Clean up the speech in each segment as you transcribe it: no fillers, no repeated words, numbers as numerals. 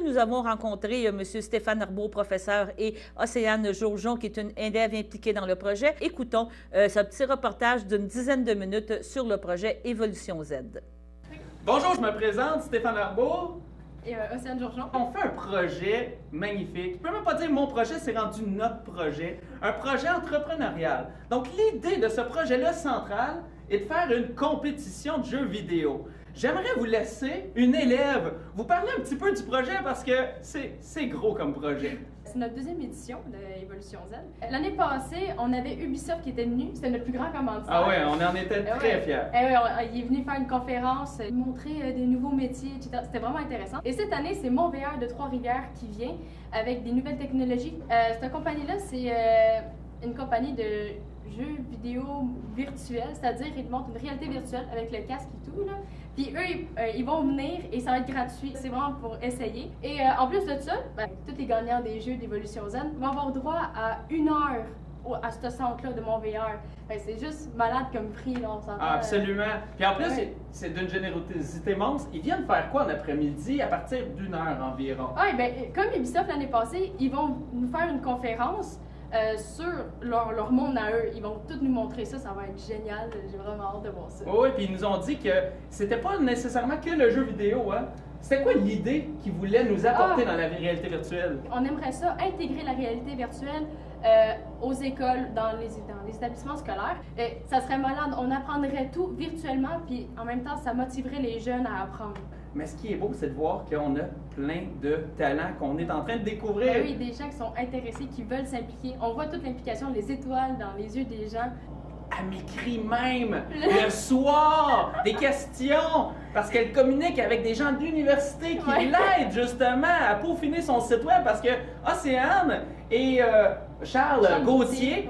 Nous avons rencontré M. Stéphane Arbault, professeur, et Océane Jourjon, qui est une élève impliquée dans le projet. Écoutons ce petit reportage d'une dizaine de minutes sur le projet Évolution Z. Bonjour, je me présente, Stéphane Arbault. Et Océane Jourjon. On fait un projet magnifique. Je peux même pas dire mon projet, c'est rendu notre projet. Un projet entrepreneurial. Donc, l'idée de ce projet-là central est de faire une compétition de jeux vidéo. J'aimerais vous laisser une élève vous parler un petit peu du projet parce que c'est gros comme projet. C'est notre deuxième édition de Évolution Z. L'année passée, on avait Ubisoft qui était venu. C'était notre plus grand commanditaire. Ah ouais, on en était très fiers. Il est venu faire une conférence, montrer des nouveaux métiers, etc. C'était vraiment intéressant. Et cette année, c'est Montréal de Trois-Rivières qui vient avec des nouvelles technologies. Cette compagnie-là, c'est une compagnie de jeux vidéo virtuels, c'est-à-dire ils te montrent une réalité virtuelle avec le casque et tout, là. Puis eux, ils vont venir et ça va être gratuit. C'est vraiment pour essayer. Et en plus de ça, tous les gagnants des jeux d'Évolution Z vont avoir droit à 1 heure à ce centre-là de Montréal. C'est juste malade comme prix, là, on s'entend. Ah, absolument. Puis en plus, c'est d'une générosité monstre. Ils viennent faire quoi en après-midi à partir d'1 heure environ? Oui, bien, comme Ubisoft l'année passée, ils vont nous faire une conférence sur leur monde à eux. Ils vont tous nous montrer ça, ça va être génial. J'ai vraiment hâte de voir ça. Oui, puis ils nous ont dit que c'était pas nécessairement que le jeu vidéo, hein? C'était quoi l'idée qu'ils voulaient nous apporter dans la réalité virtuelle? On aimerait ça, intégrer la réalité virtuelle aux écoles, dans les établissements scolaires. Ça serait malade, on apprendrait tout virtuellement, puis en même temps, ça motiverait les jeunes à apprendre. Mais ce qui est beau, c'est de voir qu'on a plein de talents qu'on est en train de découvrir. Oui, des gens qui sont intéressés, qui veulent s'impliquer. On voit toute l'implication, les étoiles dans les yeux des gens. Elle m'écrit même le soir des questions parce qu'elle communique avec des gens de l'université qui l'aident justement à peaufiner son site web parce que Océane et Charles Gauthier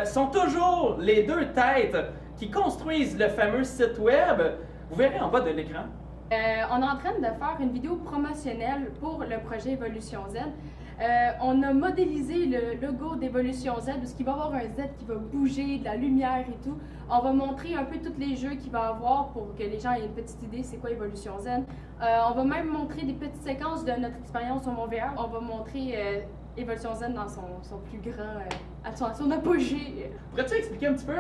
sont toujours les deux têtes qui construisent le fameux site web. Vous verrez en bas de l'écran. On est en train de faire une vidéo promotionnelle pour le projet Évolution Z. On a modélisé le logo d'Évolution Z, parce qu'il va y avoir un Z qui va bouger, de la lumière et tout. On va montrer un peu tous les jeux qu'il va y avoir pour que les gens aient une petite idée c'est quoi Évolution Z. On va même montrer des petites séquences de notre expérience au Montréal. On va montrer Évolution Z dans son plus grand, à son apogée. Pourrais-tu expliquer un petit peu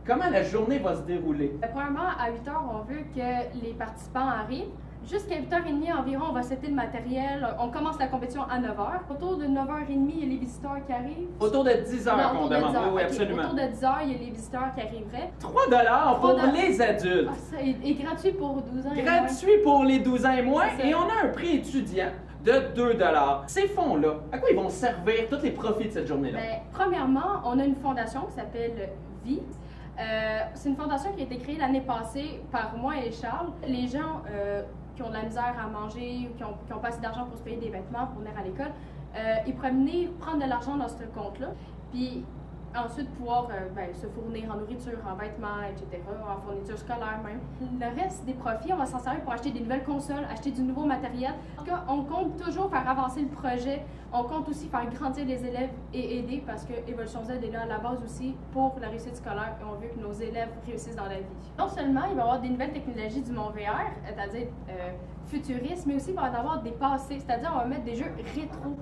comment la journée va se dérouler? Premièrement, à 8 h, on veut que les participants arrivent. Jusqu'à 8 h30 environ, on va setter le matériel. On commence la compétition à 9 h. Autour de 9 h 30, il y a les visiteurs qui arrivent. Autour de 10 h qu'on demande. Oui, absolument. Autour de 10 h, il y a les visiteurs qui arriveraient. 3 $ pour les adultes. Ah, ça est gratuit pour 12 ans et moins. Gratuit pour les 12 ans et moins. Et on a un prix étudiant de 2 $. Ces fonds-là, à quoi ils vont servir tous les profits de cette journée-là? Premièrement, on a une fondation qui s'appelle Vie. C'est une fondation qui a été créée l'année passée par moi et Charles. Les gens qui ont de la misère à manger ou qui ont pas assez d'argent pour se payer des vêtements pour venir à l'école, ils pourraient venir prendre de l'argent dans ce compte-là, puis ensuite pouvoir se fournir en nourriture, en vêtements, etc., en fourniture scolaire même. Le reste des profits, on va s'en servir pour acheter des nouvelles consoles, acheter du nouveau matériel. En tout cas, on compte toujours faire avancer le projet. On compte aussi faire grandir les élèves et aider parce que Évolution Z est là à la base aussi pour la réussite scolaire et on veut que nos élèves réussissent dans la vie. Non seulement il va y avoir des nouvelles technologies du monde VR, c'est-à-dire futuristes, mais aussi il va y avoir des passés, c'est-à-dire on va mettre des jeux rétro.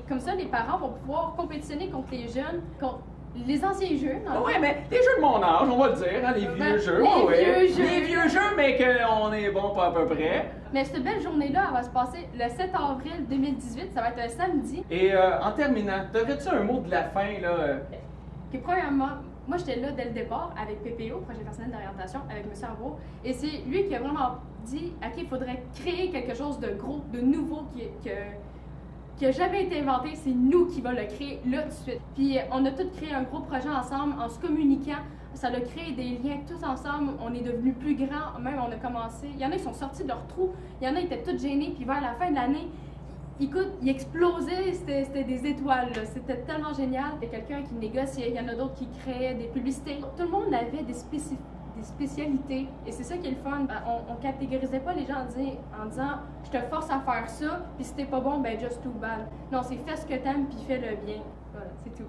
Comme ça, les parents vont pouvoir compétitionner contre les jeunes, contre les anciens jeux. Oui, mais les jeux de mon âge, on va le dire, hein, les vieux jeux. Les vieux jeux, mais qu'on est bon pas à peu près. Mais cette belle journée-là, elle va se passer le 7 avril 2018, ça va être un samedi. Et en terminant, t'aurais-tu un mot de la fin, là? Premièrement, moi j'étais là dès le départ avec PPO, Projet personnel d'orientation, avec M. Arbault, et c'est lui qui a vraiment dit, OK, il faudrait créer quelque chose de gros, de nouveau, qui n'a jamais été inventé, c'est nous qui va le créer là tout de suite. Puis on a tous créé un gros projet ensemble en se communiquant. Ça a créé des liens tous ensemble. On est devenus plus grands. Même on a commencé. Il y en a qui sont sortis de leur trou. Il y en a qui étaient tous gênés. Puis vers la fin de l'année, écoute, ils explosaient. C'était des étoiles. C'était tellement génial. Il y a quelqu'un qui négociait. Il y en a d'autres qui créaient des publicités. Tout le monde avait des spécialités. Et c'est ça qui est le fun. On catégorisait pas les gens en disant je te force à faire ça, puis si t'es pas bon, ben just too bad. Non, c'est fais ce que t'aimes, puis fais-le bien. Voilà, c'est tout.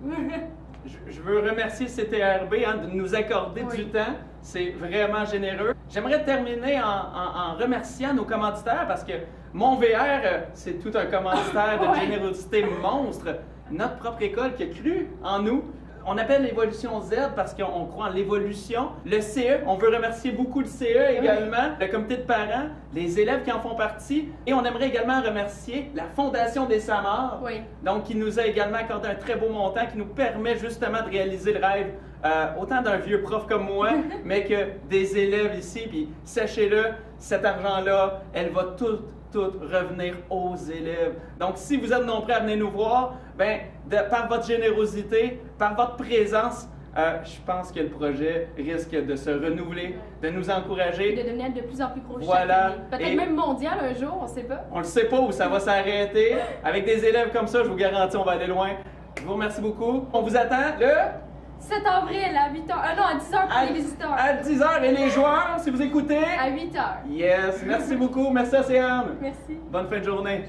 Je veux remercier CTRB de nous accorder du temps. C'est vraiment généreux. J'aimerais terminer en remerciant nos commanditaires parce que Mon VR, c'est tout un commanditaire de Ouais. générosité monstre. Notre propre école qui a cru en nous. On appelle l'évolution Z parce qu'on croit en l'évolution. Le CE, on veut remercier beaucoup le CE également, le comité de parents, les élèves qui en font partie. Et on aimerait également remercier la Fondation des Samars, Oui. donc qui nous a également accordé un très beau montant qui nous permet justement de réaliser le rêve autant d'un vieux prof comme moi, mais que des élèves ici. Puis sachez-le, cet argent-là, elle va tout revenir aux élèves. Donc, si vous êtes nombreux à venir nous voir, ben, par votre générosité, par votre présence, je pense que le projet risque de se renouveler, de nous Et encourager. de devenir de plus en plus gros Voilà. chaque année. Peut-être Et- même mondial un jour, on ne sait pas. On ne sait pas où ça va s'arrêter. Avec des élèves comme ça, je vous garantis, on va aller loin. Je vous remercie beaucoup. On vous attend le 7 avril à 8h. Non, à 10h pour les visiteurs. à 10h et les joueurs, si vous écoutez. À 8h. Yes, merci beaucoup. Merci Océane. Merci. Bonne fin de journée.